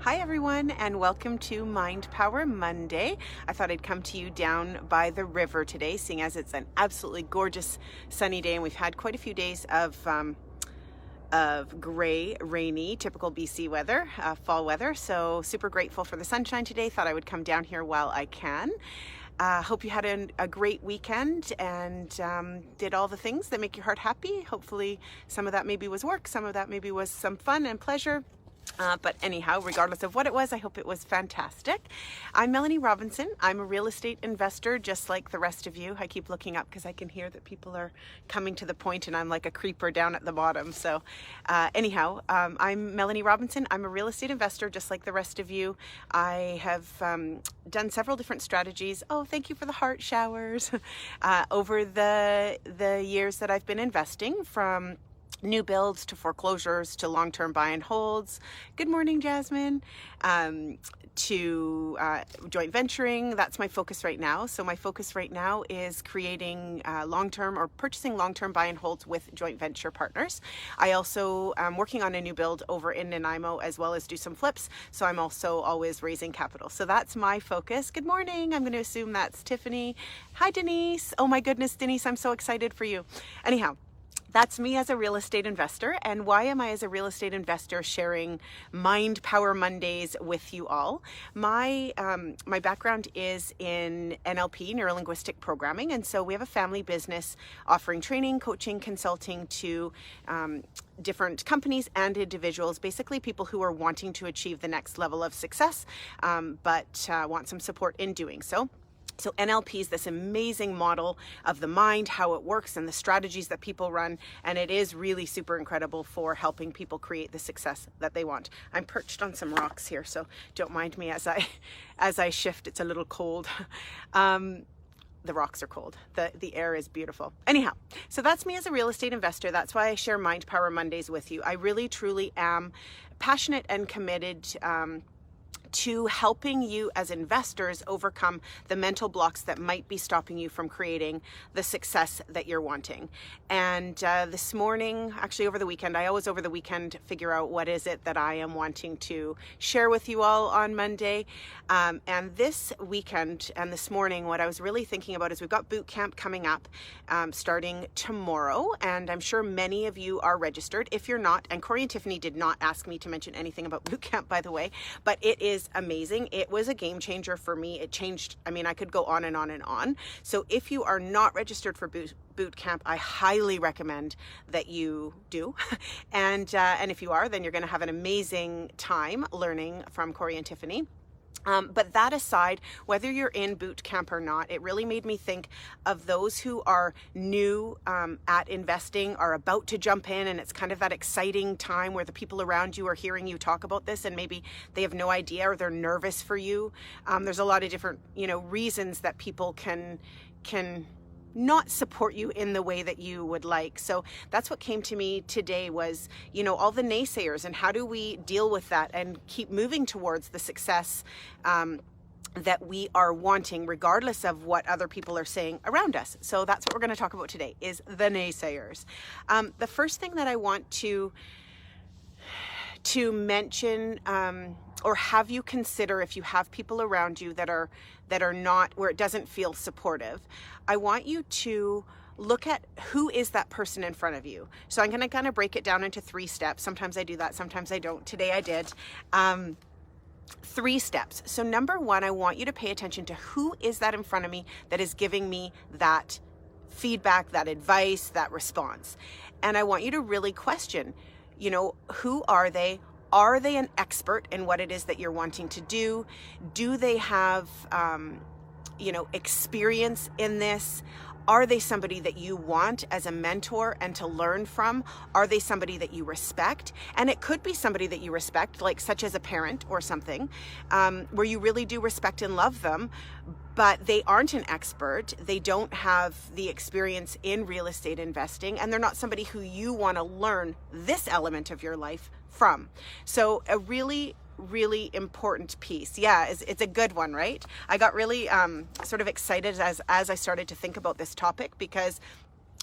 Hi everyone, and welcome to Mind Power Monday. I thought I'd come to you down by the river today, seeing as it's an absolutely gorgeous sunny day, and we've had quite a few days of gray, rainy, typical BC weather, fall weather. So super grateful for the sunshine today. Thought I would come down here while I can. Hope you had a great weekend and did all the things that make your heart happy. Hopefully some of that maybe was work, some of that maybe was some fun and pleasure. But anyhow, regardless of what it was, I hope it was fantastic. I'm Melanie Robinson. I'm a real estate investor, just like the rest of you. I keep looking up because I can hear that people are coming to the point and I'm like a creeper down at the bottom. So anyhow, I'm Melanie Robinson. I'm a real estate investor, just like the rest of you. I have done several different strategies. Oh, thank you for the heart showers. Over the years that I've been investing, from new builds to foreclosures to long-term buy and holds. Good morning, Jasmine. To joint venturing. That's my focus right now. So my focus right now is creating long-term or purchasing long-term buy and holds with joint venture partners. I also am working on a new build over in Nanaimo, as well as do some flips. So I'm also always raising capital. So that's my focus. Good morning. I'm going to assume that's Tiffany. Hi, Denise. Oh my goodness, Denise, I'm so excited for you. Anyhow, that's me as a real estate investor. And why am I as a real estate investor sharing Mind Power Mondays with you all? My background is in NLP, neuro-linguistic programming. And so we have a family business offering training, coaching, consulting to different companies and individuals, basically people who are wanting to achieve the next level of success, but want some support in doing so. So NLP is this amazing model of the mind, how it works, and the strategies that people run. And it is really super incredible for helping people create the success that they want. I'm perched on some rocks here, so don't mind me as I shift. It's a little cold. The rocks are cold. The air is beautiful. Anyhow, so that's me as a real estate investor. That's why I share Mind Power Mondays with you. I really, truly am passionate and committed to helping you as investors overcome the mental blocks that might be stopping you from creating the success that you're wanting. And this morning, actually over the weekend, I always over the weekend figure out what is it that I am wanting to share with you all on Monday. And this weekend and this morning, what I was really thinking about is we've got boot camp coming up starting tomorrow. And I'm sure many of you are registered. If you're not, and Corey and Tiffany did not ask me to mention anything about boot camp, by the way, but it is amazing. It was a game changer for me. It changed. I mean, I could go on and on and on. So if you are not registered for boot camp, I highly recommend that you do. And if you are, then you're going to have an amazing time learning from Corey and Tiffany. But that aside, whether you're in boot camp or not, it really made me think of those who are new at investing, are about to jump in, and it's kind of that exciting time where the people around you are hearing you talk about this and maybe they have no idea or they're nervous for you. There's a lot of different, reasons that people can not support you in the way that you would like. So that's what came to me today was, all the naysayers, and how do we deal with that and keep moving towards the success that we are wanting, regardless of what other people are saying around us. So that's what we're going to talk about today, is the naysayers. The first thing that I want to mention, or have you consider, if you have people around you that are not, where it doesn't feel supportive, I want you to look at who is that person in front of you. So I'm going to kind of break it down into 3 steps. Sometimes I do that, sometimes I don't. Today I did. 3 steps. So number 1, I want you to pay attention to who is that in front of me that is giving me that feedback, that advice, that response. And I want you to really question, who are they? Are they an expert in what it is that you're wanting to do? Do they have, experience in this? Are they somebody that you want as a mentor and to learn from? Are they somebody that you respect? And it could be somebody that you respect, like such as a parent or something, where you really do respect and love them, but they aren't an expert. They don't have the experience in real estate investing, and they're not somebody who you want to learn this element of your life from. So a really important piece. Yeah, it's a good one, right? I got really sort of excited as I started to think about this topic, because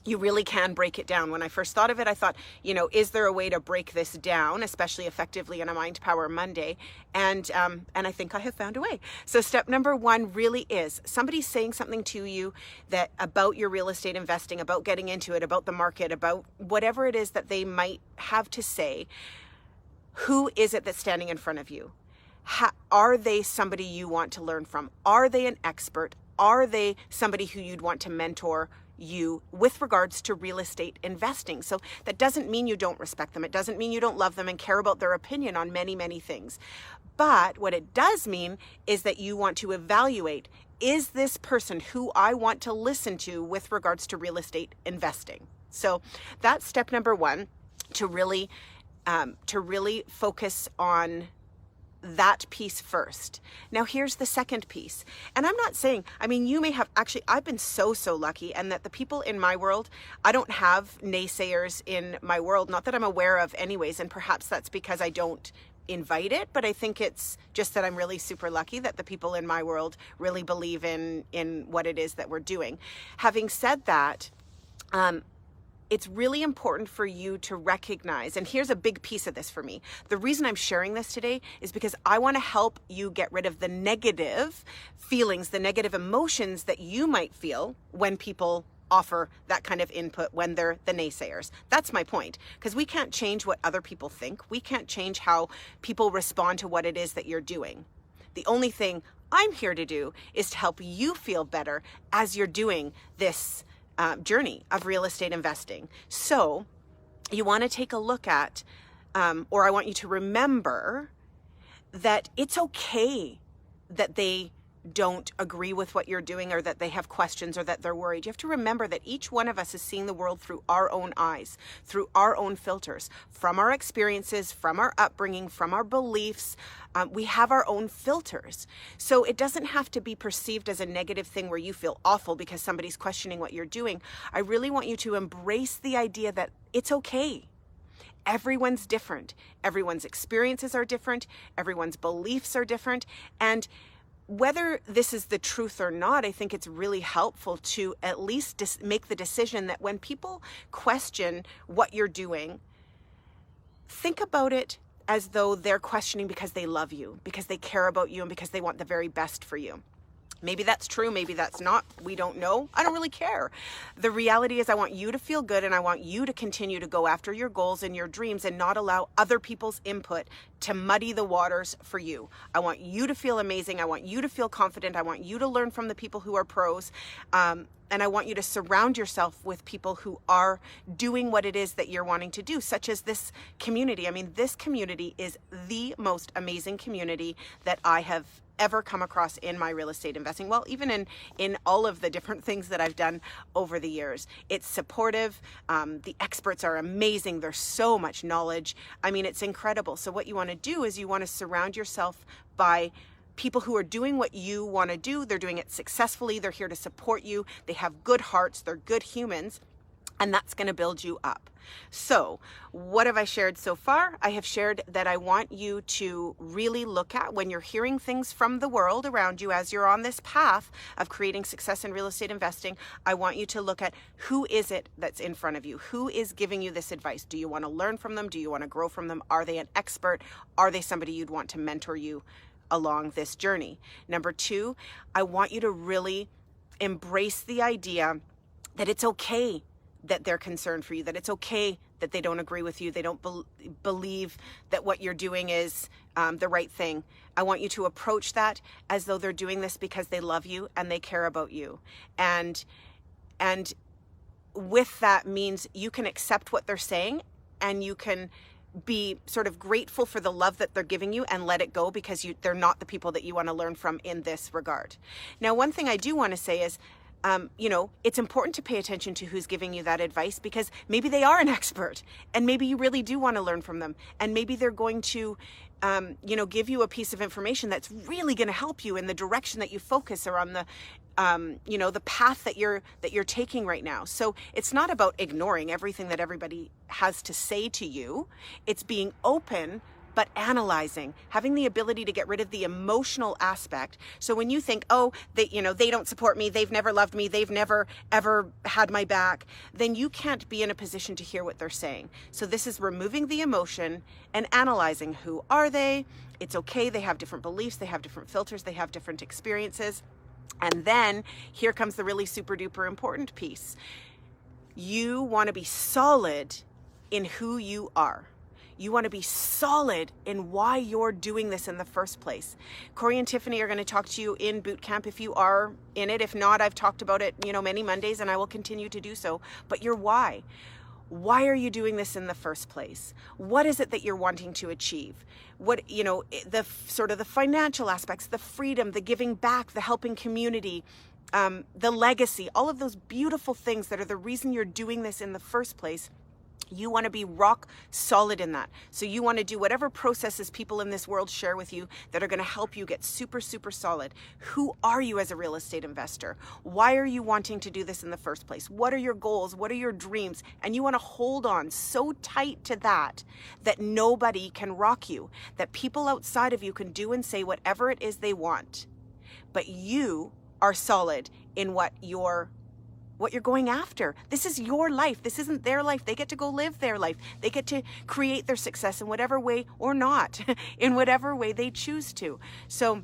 you really can break it down. When I first thought of it, I thought, is there a way to break this down, especially effectively on a Mind Power Monday? And I think I have found a way. So step number 1 really is somebody saying something to you that about your real estate investing, about getting into it, about the market, about whatever it is that they might have to say. Who is it that's standing in front of you? Are they somebody you want to learn from? Are they an expert? Are they somebody who you'd want to mentor you with regards to real estate investing? So that doesn't mean you don't respect them. It doesn't mean you don't love them and care about their opinion on many, many things. But what it does mean is that you want to evaluate, is this person who I want to listen to with regards to real estate investing? So that's step number 1, to really focus on that piece first. Now here's the second piece. And I'm not saying, you may have, actually, I've been so lucky, and that the people in my world, I don't have naysayers in my world, not that I'm aware of anyways, and perhaps that's because I don't invite it, but I think it's just that I'm really super lucky that the people in my world really believe in what it is that we're doing. Having said that, it's really important for you to recognize, and here's a big piece of this for me. The reason I'm sharing this today is because I want to help you get rid of the negative feelings, the negative emotions that you might feel when people offer that kind of input, when they're the naysayers. That's my point, because we can't change what other people think. We can't change how people respond to what it is that you're doing. The only thing I'm here to do is to help you feel better as you're doing this journey of real estate investing. So you want to take a look at, or I want you to remember that it's okay that they don't agree with what you're doing, or that they have questions, or that they're worried. You have to remember that each one of us is seeing the world through our own eyes, through our own filters, from our experiences, from our upbringing, from our beliefs. We have our own filters. So it doesn't have to be perceived as a negative thing where you feel awful because somebody's questioning what you're doing. I really want you to embrace the idea that it's okay. Everyone's different. Everyone's experiences are different. Everyone's beliefs are different. And whether this is the truth or not, I think it's really helpful to at least make the decision that when people question what you're doing, think about it as though they're questioning because they love you, because they care about you, and because they want the very best for you. Maybe that's true, maybe that's not. We don't know. I don't really care. The reality is I want you to feel good, and I want you to continue to go after your goals and your dreams and not allow other people's input to muddy the waters for you. I want you to feel amazing. I want you to feel confident. I want you to learn from the people who are pros. And I want you to surround yourself with people who are doing what it is that you're wanting to do, such as this community. This community is the most amazing community that I have ever come across in my real estate investing. Well, even in all of the different things that I've done over the years. It's supportive. The experts are amazing. There's so much knowledge. It's incredible. So what you want to do is you want to surround yourself by people who are doing what you want to do. They're doing it successfully. They're here to support you. They have good hearts. They're good humans. And that's going to build you up. So what have I shared so far? I have shared that I want you to really look at, when you're hearing things from the world around you as you're on this path of creating success in real estate investing, I want you to look at, who is it that's in front of you? Who is giving you this advice? Do you want to learn from them? Do you want to grow from them? Are they an expert? Are they somebody you'd want to mentor you along this journey? Number 2, I want you to really embrace the idea that it's okay that they're concerned for you, that it's okay that they don't agree with you, they don't believe that what you're doing is the right thing. I want you to approach that as though they're doing this because they love you and they care about you. And with that means you can accept what they're saying, and you can be sort of grateful for the love that they're giving you and let it go, because they're not the people that you want to learn from in this regard. Now, one thing I do want to say is, it's important to pay attention to who's giving you that advice, because maybe they are an expert, and maybe you really do want to learn from them. And maybe they're going to, give you a piece of information that's really going to help you in the direction that you focus, or on the, the path that you're taking right now. So it's not about ignoring everything that everybody has to say to you. It's being open but analyzing, having the ability to get rid of the emotional aspect. So when you think, oh, they don't support me, they've never loved me, they've never ever had my back, then you can't be in a position to hear what they're saying. So this is removing the emotion and analyzing, who are they? It's okay, they have different beliefs, they have different filters, they have different experiences. And then here comes the really super duper important piece. You want to be solid in who you are. You want to be solid in why you're doing this in the first place. Corey and Tiffany are going to talk to you in boot camp if you are in it. If not, I've talked about it, many Mondays, and I will continue to do so. But your why. Why are you doing this in the first place? What is it that you're wanting to achieve? What, the sort of the financial aspects, the freedom, the giving back, the helping community, the legacy, all of those beautiful things that are the reason you're doing this in the first place. You want to be rock solid in that. So you want to do whatever processes people in this world share with you that are going to help you get super, super solid. Who are you as a real estate investor? Why are you wanting to do this in the first place? What are your goals? What are your dreams? And you want to hold on so tight to that nobody can rock you, that people outside of you can do and say whatever it is they want. But you are solid in what you're going after. This is your life. This isn't their life. They get to go live their life. They get to create their success in whatever way, or not, in whatever way they choose to. So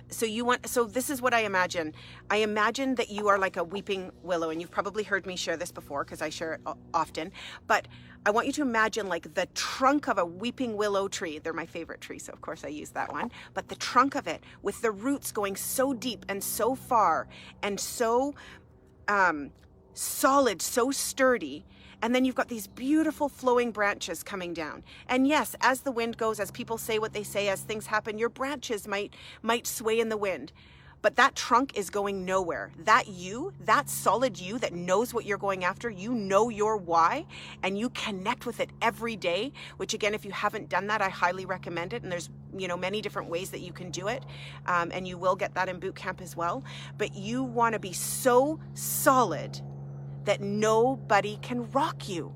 this is what I imagine. I imagine that you are like a weeping willow, and you've probably heard me share this before because I share it often, but I want you to imagine like the trunk of a weeping willow tree. They're my favorite tree, so of course I use that one. But the trunk of it with the roots going so deep and so far and so solid, so sturdy, and then you've got these beautiful flowing branches coming down. And yes, as the wind goes, as people say what they say, as things happen, your branches might sway in the wind. But that trunk is going nowhere. That solid you that knows what you're going after, you know your why, and you connect with it every day, which again, if you haven't done that, I highly recommend it. And there's, many different ways that you can do it. And you will get that in boot camp as well. But you want to be so solid that nobody can rock you.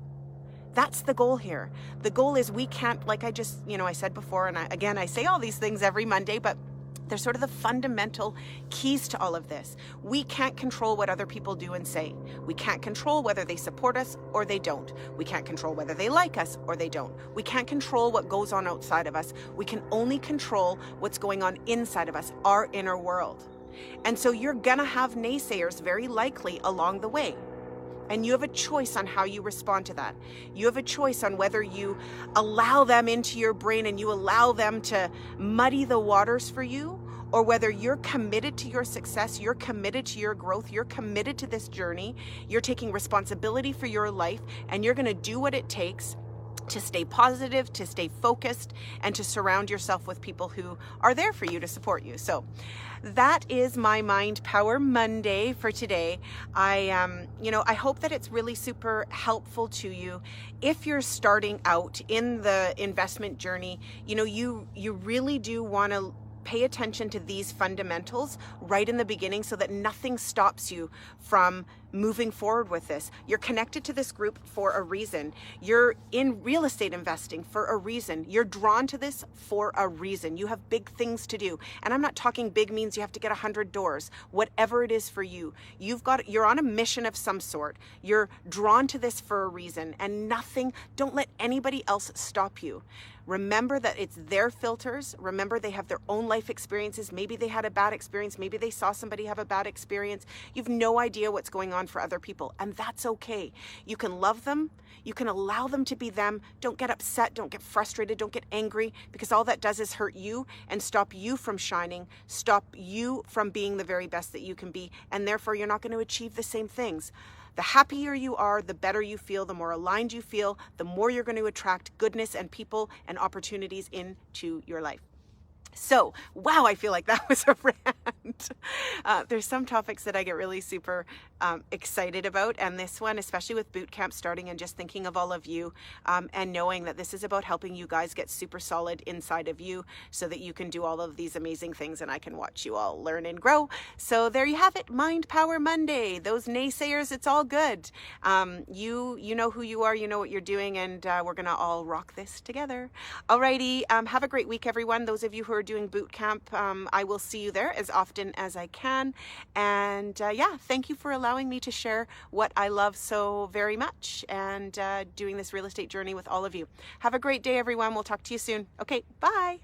That's the goal here. The goal is we can't, like I just, I said before, and I say all these things every Monday, but they're sort of the fundamental keys to all of this. We can't control what other people do and say. We can't control whether they support us or they don't. We can't control whether they like us or they don't. We can't control what goes on outside of us. We can only control what's going on inside of us, our inner world. And so you're gonna have naysayers very likely along the way. And you have a choice on how you respond to that. You have a choice on whether you allow them into your brain and you allow them to muddy the waters for you, or whether you're committed to your success, you're committed to your growth, you're committed to this journey, you're taking responsibility for your life, and you're going to do what it takes to stay positive, to stay focused, and to surround yourself with people who are there for you to support you. So that is my Mind Power Monday for today. I hope that it's really super helpful to you. If you're starting out in the investment journey, you really do want to pay attention to these fundamentals right in the beginning so that nothing stops you from moving forward with this. You're connected to this group for a reason. You're in real estate investing for a reason. You're drawn to this for a reason. You have big things to do. And I'm not talking big means you have to get 100 doors. Whatever it is for you, you're on a mission of some sort. You're drawn to this for a reason, and don't let anybody else stop you. Remember that it's their filters. Remember they have their own life experiences. Maybe they had a bad experience. Maybe they saw somebody have a bad experience. You've no idea what's going on for other people, and that's okay. You can love them. You can allow them to be them. Don't get upset. Don't get frustrated. Don't get angry, because all that does is hurt you and stop you from shining, stop you from being the very best that you can be, and therefore you're not going to achieve the same things. The happier you are, the better you feel, the more aligned you feel, the more you're going to attract goodness and people and opportunities into your life. So, wow, I feel like that was a rant. There's some topics that I get really super excited about, and this one, especially with boot camp starting, and just thinking of all of you, and knowing that this is about helping you guys get super solid inside of you so that you can do all of these amazing things, and I can watch you all learn and grow. So there you have it, Mind Power Monday. Those naysayers, it's all good. You know who you are, you know what you're doing, and we're gonna all rock this together. Alrighty, have a great week, everyone. Those of you who are doing boot camp, I will see you there as often as I can. And yeah, thank you for allowing me to share what I love so very much, and doing this real estate journey with all of you. Have a great day, everyone. We'll talk to you soon. Okay, bye.